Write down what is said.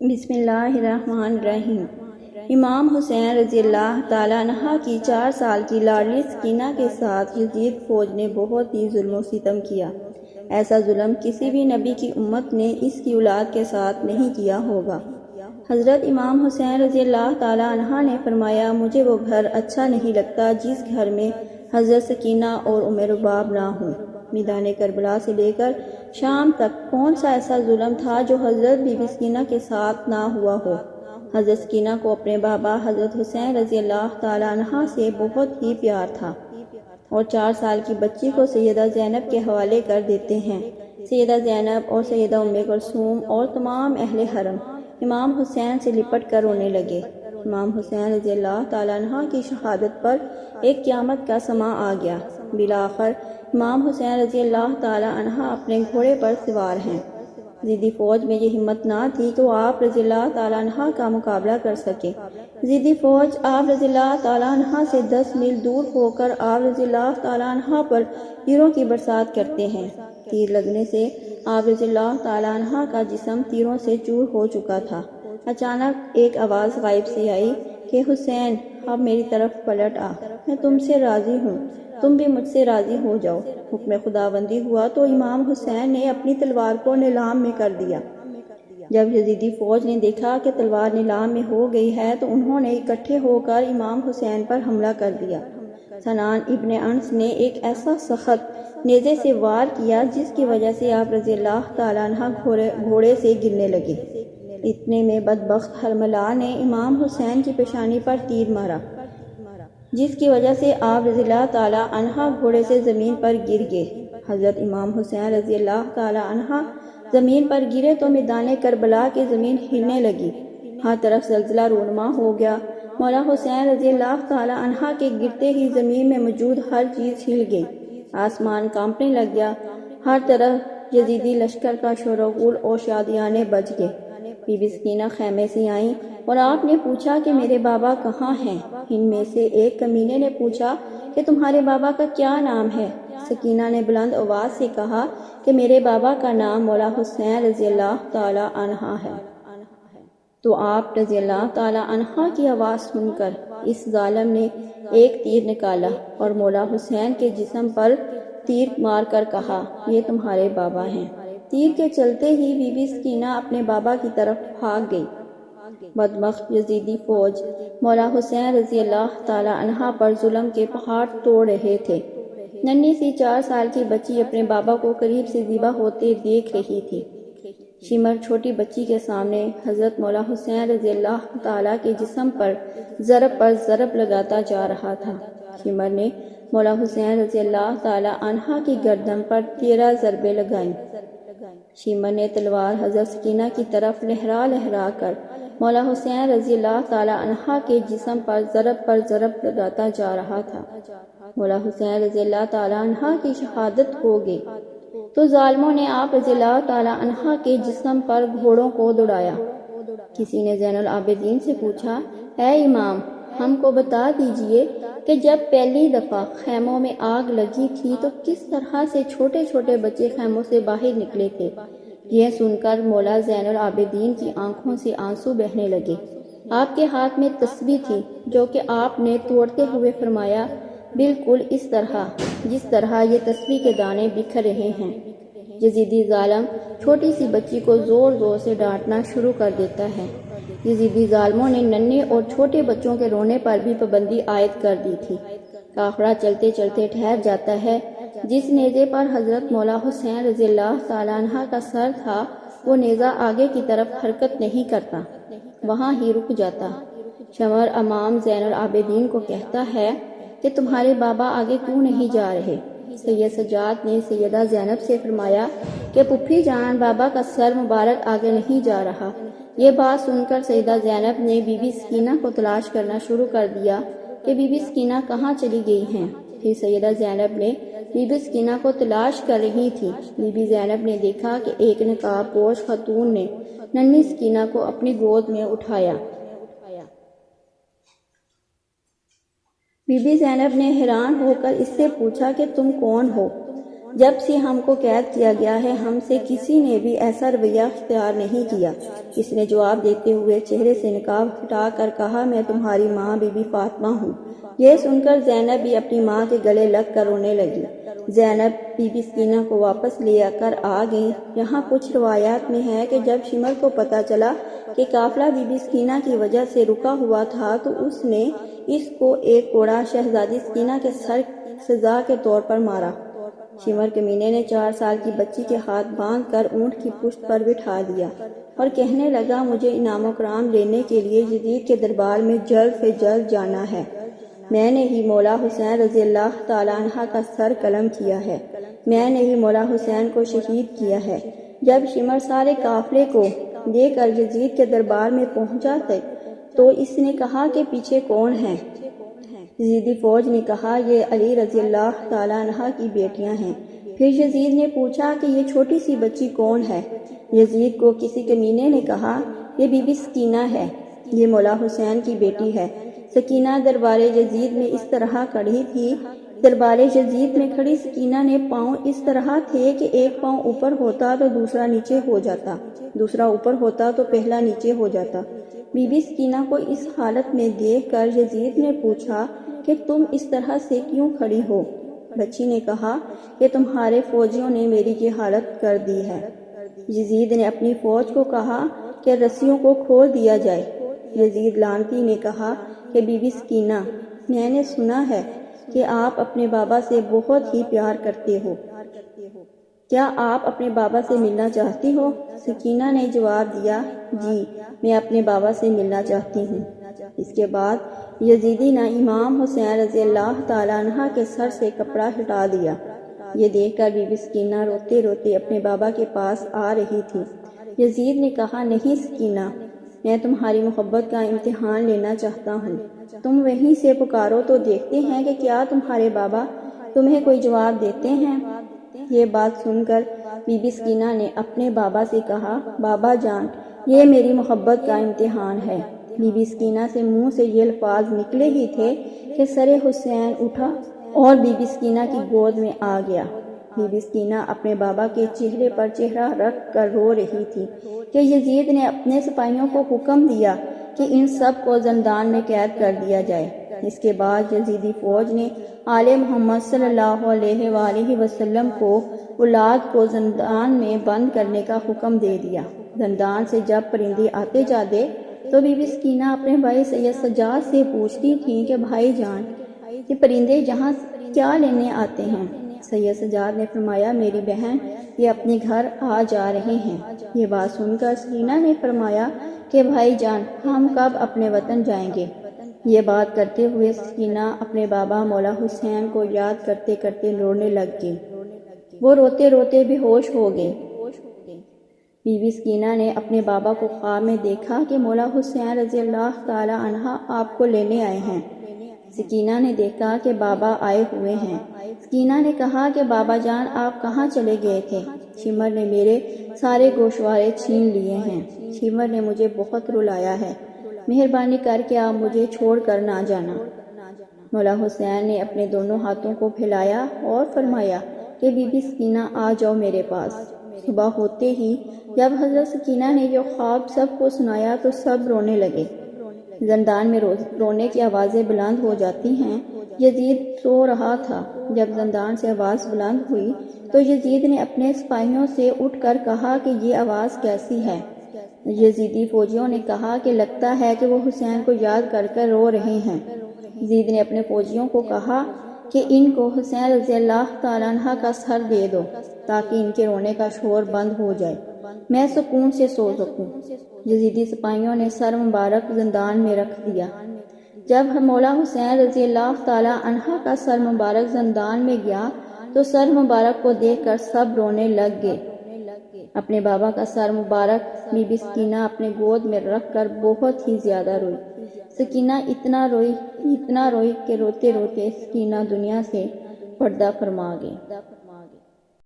بسم اللہ الرحمن الرحیم۔ امام حسین رضی اللہ تعالیٰ عنہ کی 4 سال کی لاڈلی سکینہ کے ساتھ یزید فوج نے بہت ہی ظلم و ستم کیا۔ ایسا ظلم کسی بھی نبی کی امت نے اس کی اولاد کے ساتھ نہیں کیا ہوگا۔ حضرت امام حسین رضی اللہ تعالیٰ عنہ نے فرمایا، مجھے وہ گھر اچھا نہیں لگتا جس گھر میں حضرت سکینہ اور رباب نہ ہوں۔ میدان کربلا سے لے کر شام تک کون سا ایسا ظلم تھا جو حضرت بی بی سکینہ کے ساتھ نہ ہوا ہو۔ حضرت سکینہ کو اپنے بابا حضرت حسین رضی اللہ تعالیٰ عنہ سے بہت ہی پیار تھا اور 4 سال کی بچی کو سیدہ زینب کے حوالے کر دیتے ہیں۔ سیدہ زینب اور سیدہ ام کلثوم اور تمام اہل حرم امام حسین سے لپٹ کر رونے لگے۔ امام حسین رضی اللہ تعالیٰ عنہ کی شہادت پر ایک قیامت کا سماں آ گیا۔ بالآخر امام حسین رضی اللہ تعالیٰ عنہ اپنے گھوڑے پر سوار ہیں۔ یزیدی فوج میں یہ ہمت نہ تھی کہ وہ آپ رضی اللہ تعالیٰ عنہ کا مقابلہ کر سکے۔ یزیدی فوج آپ رضی اللہ تعالیٰ عنہ سے 10 میل دور ہو کر آپ رضی اللہ تعالیٰ عنہ پر تیروں کی برسات کرتے ہیں۔ تیر لگنے سے آپ رضی اللہ تعالیٰ عنہ کا جسم تیروں سے چور ہو چکا تھا۔ اچانک ایک آواز غائب سے آئی کہ حسین اب میری طرف پلٹ آ، میں تم سے راضی ہوں، تم بھی مجھ سے راضی ہو جاؤ۔ حکم خداوندی ہوا تو امام حسین نے اپنی تلوار کو نیلام میں کر دیا۔ جب یزیدی فوج نے دیکھا کہ تلوار نیلام میں ہو گئی ہے تو انہوں نے اکٹھے ہو کر امام حسین پر حملہ کر دیا۔ سنان ابن انس نے ایک ایسا سخت نیزے سے وار کیا جس کی وجہ سے آپ رضی اللہ تعالیٰ عنہ گھوڑے سے گرنے لگے۔ اتنے میں بدبخت حرملہ نے امام حسین کی پیشانی پر تیر مارا جس کی وجہ سے آپ رضی اللہ تعالیٰ عنہ گھوڑے سے زمین پر گر گئے۔ حضرت امام حسین رضی اللہ تعالیٰ عنہ زمین پر گرے تو میدان کربلا کی زمین ہلنے لگی، ہر طرف زلزلہ رونما ہو گیا۔ مولا حسین رضی اللہ تعالیٰ عنہ کے گرتے ہی زمین میں موجود ہر چیز ہل گئی، آسمان کانپنے لگ گیا، ہر طرف یزیدی لشکر کا شور و غل اور شادیانے بج گئے۔ بی بی سکینہ خیمے سے آئیں اور آپ نے پوچھا کہ میرے بابا کہاں ہیں؟ ان میں سے ایک کمینے نے پوچھا کہ تمہارے بابا کا کیا نام ہے؟ سکینہ نے بلند آواز سے کہا کہ میرے بابا کا نام مولا حسین رضی اللہ تعالیٰ عنہ ہے۔ تو آپ رضی اللہ تعالیٰ عنہ کی آواز سن کر اس ظالم نے ایک تیر نکالا اور مولا حسین کے جسم پر تیر مار کر کہا، یہ تمہارے بابا ہیں۔ تیر کے چلتے ہی بی بی سکینہ اپنے بابا کی طرف بھاگ گئی۔ بدبخت یزیدی فوج مولا حسین رضی اللہ تعالیٰ عنہ پر ظلم کے پہاڑ توڑ رہے تھے۔ ننھی سی 4 سال کی بچی اپنے بابا کو قریب سے ذبح ہوتے دیکھ رہی تھی۔ شمر چھوٹی بچی کے سامنے حضرت مولا حسین رضی اللہ تعالیٰ کے جسم پر ضرب لگاتا جا رہا تھا۔ شمر نے مولا حسین رضی اللہ تعالیٰ عنہ کی گردن پر 13 ضربیں لگائیں۔ شمر نے تلوار حضرت سکینہ کی طرف لہرا کر مولا حسین رضی اللہ تعالیٰ عنہ کے جسم پر ضرب لگاتا جا رہا تھا۔ مولا حسین رضی اللہ تعالیٰ عنہ کی شہادت ہو گئی تو ظالموں نے آپ رضی اللہ تعالیٰ عنہ کے جسم پر گھوڑوں کو دوڑایا۔ کسی نے زین العابدین سے پوچھا، اے امام، ہم کو بتا دیجئے کہ جب پہلی دفعہ خیموں میں آگ لگی تھی تو کس طرح سے چھوٹے چھوٹے بچے خیموں سے باہر نکلے تھے؟ یہ سن کر مولا زین العابدین کی آنکھوں سے آنسو بہنے لگے۔ آپ کے ہاتھ میں تسبیح تھی جو کہ آپ نے توڑتے ہوئے فرمایا، بالکل اس طرح جس طرح یہ تسبیح کے دانے بکھر رہے ہیں۔ یزیدی ظالم چھوٹی سی بچی کو زور زور سے ڈانٹنا شروع کر دیتا ہے۔ یزیدی ظالموں نے ننھے اور چھوٹے بچوں کے رونے پر بھی پابندی عائد کر دی تھی۔ کافرہ چلتے چلتے ٹھہر جاتا ہے۔ جس نیزے پر حضرت مولا حسین رضی اللہ تعالیٰ عنہ کا سر تھا وہ نیزہ آگے کی طرف حرکت نہیں کرتا، وہاں ہی رک جاتا۔ شمر امام زین العابدین کو کہتا ہے کہ تمہارے بابا آگے کیوں نہیں جا رہے؟ سید سجاد نے سیدہ زینب سے فرمایا کہ پھپھی جان، بابا کا سر مبارک آگے نہیں جا رہا۔ یہ بات سن کر سیدہ زینب نے بی بی سکینہ کو تلاش کرنا شروع کر دیا کہ بی بی سکینہ کہاں چلی گئی ہیں۔ پھر سیدہ زینب نے بی بی سکینہ کو تلاش کر رہی تھی۔ بی بی زینب نے دیکھا کہ ایک نقاب پوش خاتون نے ننھی سکینہ کو اپنی گود میں اٹھایا۔ بی بی زینب نے حیران ہو کر اس سے پوچھا کہ تم کون ہو؟ جب سے ہم کو قید کیا گیا ہے ہم سے کسی نے بھی ایسا رویہ اختیار نہیں کیا۔ اس نے جواب دیتے ہوئے چہرے سے نقاب ہٹا کر کہا، میں تمہاری ماں بی بی فاطمہ ہوں۔ یہ سن کر زینب بھی اپنی ماں کے گلے لگ کر رونے لگی۔ زینب بی بی سکینہ کو واپس لے کر آ گئی۔ یہاں کچھ روایات میں ہے کہ جب شمر کو پتہ چلا کہ قافلہ بی بی سکینہ کی وجہ سے رکا ہوا تھا تو اس نے اس کو ایک کوڑا شہزادی سکینہ کے سر سزا کے طور پر مارا۔ شمر کمینے نے 4 سال کی بچی کے ہاتھ باندھ کر اونٹ کی پشت پر بٹھا دیا اور کہنے لگا، مجھے انعام و کرام لینے کے لیے یزید کے دربار میں جلد سے جلد جانا ہے۔ میں نے ہی مولا حسین رضی اللہ تعالیٰ عنہ کا سر قلم کیا ہے، میں نے ہی مولا حسین کو شہید کیا ہے۔ جب شمر سارے قافلے کو لے کر یزید کے دربار میں پہنچا تو اس نے کہا کہ پیچھے کون ہے؟ یزیدی فوج نے کہا، یہ علی رضی اللہ تعالیٰ عنہ کی بیٹیاں ہیں۔ پھر یزید نے پوچھا کہ یہ چھوٹی سی بچی کون ہے؟ یزید کو کسی کمینے نے کہا، یہ بی بی سکینہ ہے، یہ مولا حسین کی بیٹی ہے۔ سکینہ دربار یزید میں اس طرح کھڑی تھی۔ دربار یزید میں کھڑی سکینہ نے پاؤں اس طرح تھے کہ ایک پاؤں اوپر ہوتا تو دوسرا نیچے ہو جاتا، دوسرا اوپر ہوتا تو پہلا نیچے ہو جاتا۔ بی بی سکینہ کو اس حالت میں دیکھ کر یزید نے پوچھا کہ تم اس طرح سے کیوں کھڑی ہو؟ بچی نے کہا کہ تمہارے فوجیوں نے میری یہ حالت کر دی ہے۔ یزید نے اپنی فوج کو کہا کہ رسیوں کو کھول دیا جائے۔ یزید لعنتی نے کہا کہ بی بی سکینہ، میں نے سنا ہے کہ آپ اپنے بابا سے بہت ہی پیار کرتے ہو، کیا آپ اپنے بابا سے ملنا چاہتی ہو؟ سکینہ نے جواب دیا، جی میں اپنے بابا سے ملنا چاہتی ہوں۔ اس کے بعد یزیدی نے امام حسین رضی اللہ تعالیٰ عنہ کے سر سے کپڑا ہٹا دیا۔ یہ دیکھ کر بی بی سکینہ روتے روتے اپنے بابا کے پاس آ رہی تھی۔ یزید نے کہا، نہیں سکینہ، میں تمہاری محبت کا امتحان لینا چاہتا ہوں، تم وہیں سے پکارو تو دیکھتے ہیں کہ کیا تمہارے بابا تمہیں کوئی جواب دیتے ہیں۔ یہ بات سن کر بی بی سکینہ نے اپنے بابا سے کہا، بابا جان، یہ میری محبت کا امتحان ہے۔ بی بی سکینہ سے منہ سے یہ الفاظ نکلے ہی تھے کہ سر حسین اٹھا اور بی بی سکینہ کی گود میں آ گیا۔ بی بی سکینہ اپنے بابا کے چہرے پر چہرہ رکھ کر رو رہی تھی کہ یزید نے اپنے سپاہیوں کو حکم دیا کہ ان سب کو زندان میں قید کر دیا جائے۔ اس کے بعد یزیدی فوج نے آل محمد صلی اللہ علیہ وآلہ وسلم کو اولاد کو زندان میں بند کرنے کا حکم دے دیا۔ زندان سے جب پرندے آتے جاتے تو بی بی سکینہ اپنے بھائی سید سجاد سے پوچھتی تھیں کہ بھائی جان، یہ پرندے یہاں کیا لینے آتے ہیں؟ سید سجاد نے فرمایا، میری بہن، یہ اپنے گھر آ جا رہے ہیں۔ یہ بات سن کر سکینہ نے فرمایا کہ بھائی جان، ہم کب اپنے وطن جائیں گے؟ یہ بات کرتے ہوئے سکینہ اپنے بابا مولا حسین کو یاد کرتے کرتے رونے لگ گئی۔ وہ روتے روتے بے ہوش ہو گئی۔ بی بی سکینہ نے اپنے بابا کو خواب میں دیکھا کہ مولا حسین رضی اللہ تعالی عنہ آپ کو لینے آئے ہیں۔ سکینہ نے دیکھا کہ بابا آئے ہوئے ہیں۔ سکینہ نے کہا کہ بابا جان، آپ کہاں چلے گئے تھے؟ شمر نے میرے سارے گوشوارے چھین لیے ہیں، شمر نے مجھے بہت رلایا ہے، مہربانی کر کے آپ مجھے چھوڑ کر نہ جانا۔ مولا حسین نے اپنے دونوں ہاتھوں کو پھیلایا اور فرمایا کہ بی بی سکینہ آ جاؤ میرے پاس۔ صبح ہوتے ہی جب حضرت سکینہ نے جو خواب سب کو سنایا تو سب رونے لگے۔ زندان میں رونے کی آوازیں بلند ہو جاتی ہیں۔ یزید سو رہا تھا۔ جب زندان سے آواز بلند ہوئی تو یزید نے اپنے سپاہیوں سے اٹھ کر کہا کہ یہ آواز کیسی ہے؟ یزیدی فوجیوں نے کہا کہ لگتا ہے کہ وہ حسین کو یاد کر کر رو رہے ہیں۔ یزید نے اپنے فوجیوں کو کہا کہ ان کو حسین رضی اللہ تعالیٰ عنہ کا سر دے دو تاکہ ان کے رونے کا شور بند ہو جائے، میں سکون سے سو سکوں۔ یزیدی سپاہیوں نے سر مبارک زندان میں رکھ دیا۔ جب مولا حسین رضی اللہ تعالیٰ عنہ کا سر مبارک زندان میں گیا تو سر مبارک کو دیکھ کر سب رونے لگ گئے۔ اپنے بابا کا سر مبارک بی بی سکینہ اپنے گود میں رکھ کر بہت ہی زیادہ روئی۔ سکینہ اتنا روئی کہ روتے روتے سکینہ دنیا سے پردہ فرما گئی۔